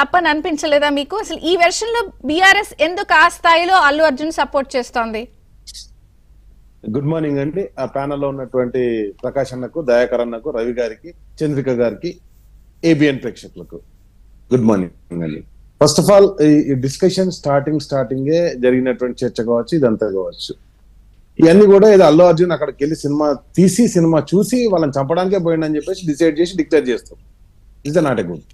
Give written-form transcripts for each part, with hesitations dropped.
తప్పని అనిపించలేదా మీకు? అసలు ఈ వెర్షన్ లో బీఆర్ఎస్ ఎందుకు ఆ స్థాయిలో అల్లు అర్జున్ సపోర్ట్ చేస్తోంది? గుడ్ మార్నింగ్ అండి. ఆ ప్యానెల్ లో ఉన్నటువంటి ప్రకాష్ అన్నకు, దయాకర్ అన్నకు, రవి గారికి, చంద్రిక గారికి, ఏబిఎన్ ప్రేక్షకులకు గుడ్ మార్నింగ్ అండి. ఫస్ట్ ఆఫ్ ఆల్ ఈ డిస్కషన్ స్టార్టింగే జరిగినటువంటి చర్చ కావచ్చు, ఇదంతా కావచ్చు. ఇవన్నీ కూడా ఏదో అల్లు అర్జున్ అక్కడికి వెళ్ళి సినిమా చూసి వాళ్ళని చంపడానికే పోయిండని చెప్పేసి డిసైడ్ చేసి డిక్లేర్ చేస్తారు. Is not a good.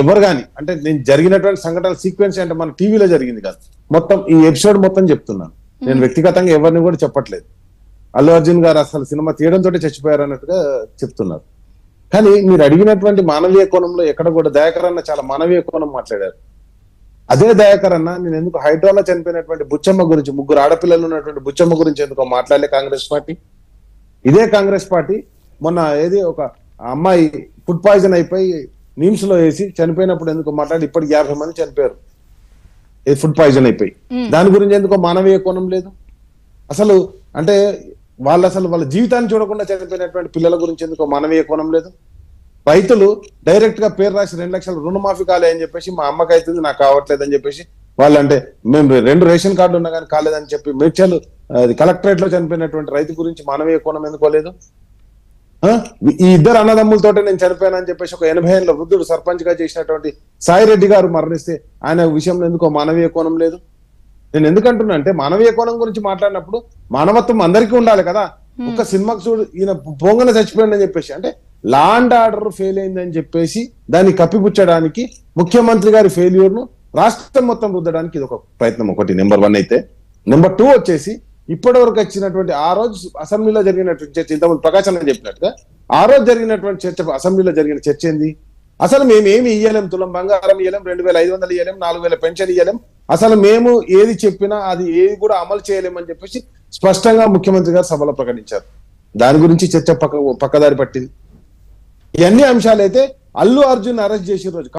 ఎవరు కానీ అంటే నేను జరిగినటువంటి సంఘటనల సీక్వెన్స్ అంటే మన టీవీలో జరిగింది కాదు, మొత్తం ఈ ఎపిసోడ్ మొత్తం చెప్తున్నాను. నేను వ్యక్తిగతంగా ఎవరిని కూడా చెప్పట్లేదు. అల్లు అర్జున్ గారు అసలు సినిమా తీయడంతో చచ్చిపోయారు అన్నట్టుగా చెప్తున్నారు. కానీ మీరు అడిగినటువంటి మానవీయ కోణంలో ఎక్కడ కూడా దయాకర్ అన్న చాలా మానవీయ కోణం మాట్లాడారు. అదే దయాకర్ అన్న నేను ఎందుకు హైడ్రాలో చనిపోయినటువంటి బుచ్చమ్మ గురించి, 3 ఆడపిల్లలు ఉన్నటువంటి బుచ్చమ్మ గురించి ఎందుకో మాట్లాడలే కాంగ్రెస్ పార్టీ? ఇదే కాంగ్రెస్ పార్టీ మొన్న ఏది ఒక అమ్మాయి ఫుడ్ పాయిజన్ అయిపోయి నిమ్స్ లో వేసి చనిపోయినప్పుడు ఎందుకో మాట్లాడి ఇప్పటికి 50 మంది చనిపోయారు ఫుడ్ పాయిజన్ అయిపోయి. దాని గురించి ఎందుకో మానవీయ కోణం లేదు. అసలు అంటే వాళ్ళ జీవితాన్ని చూడకుండా చనిపోయినటువంటి పిల్లల గురించి ఎందుకో మానవీయ కోణం లేదు. రైతులు డైరెక్ట్ గా పేరు రాసి 2 లక్షల రుణమాఫీ కాలే అని చెప్పేసి మా అమ్మకి అవుతుంది నాకు కావట్లేదు అని చెప్పేసి వాళ్ళంటే మేము 2 రేషన్ కార్డులు ఉన్నా కానీ కాలేదని చెప్పి మేడ్చల్ కలెక్టరేట్ లో చనిపోయినటువంటి రైతు గురించి మానవీయ కోణం ఎందుకోలేదు? ఈ 2 అన్నదమ్ములతోటే నేను చనిపోయానని చెప్పేసి ఒక 80 ఏళ్ల వృద్ధుడు సర్పంచ్ గా చేసినటువంటి సాయిరెడ్డి గారు మరణిస్తే ఆయన విషయంలో ఎందుకో మానవీయ కోణం లేదు. నేను ఎందుకంటున్నా అంటే మానవీయ కోణం గురించి మాట్లాడినప్పుడు మానవత్వం అందరికీ ఉండాలి కదా. ఒక సినిమాకు చూడు ఈయన పొంగన చచ్చిపోయిందని చెప్పేసి అంటే లా అండ్ ఆర్డర్ ఫెయిల్ అయిందని చెప్పేసి దాన్ని కప్పిపుచ్చడానికి ముఖ్యమంత్రి గారి ఫెయిల్యూర్ ను రాష్ట్రం మొత్తం రుద్దడానికి ఇది ఒక ప్రయత్నం. ఒకటి నెంబర్ 1 అయితే. నెంబర్ 2 వచ్చేసి ఇప్పటి వరకు వచ్చినటువంటి ఆ రోజు అసెంబ్లీలో జరిగినటువంటి చర్చ, ఇంతకుముందు ప్రకాశ్ అన్న చెప్పినట్టుగా ఆ రోజు జరిగినటువంటి చర్చ, అసెంబ్లీలో జరిగిన చర్చ ఏంది? అసలు మేమేమి ఇయ్యలేం, తులం బంగారం ఇయ్యలేం, 2500 ఇయ్యలేం, 4000 పెన్షన్ ఇయ్యలేం, అసలు మేము ఏది చెప్పినా అది ఏది కూడా అమలు చేయలేమని చెప్పేసి స్పష్టంగా ముఖ్యమంత్రి గారు సభలో ప్రకటించారు. దాని గురించి చర్చ పక్కదారి పట్టింది. ఇవన్నీ అంశాలైతే అల్లు అర్జున్ అరెస్ట్ చేసే రోజు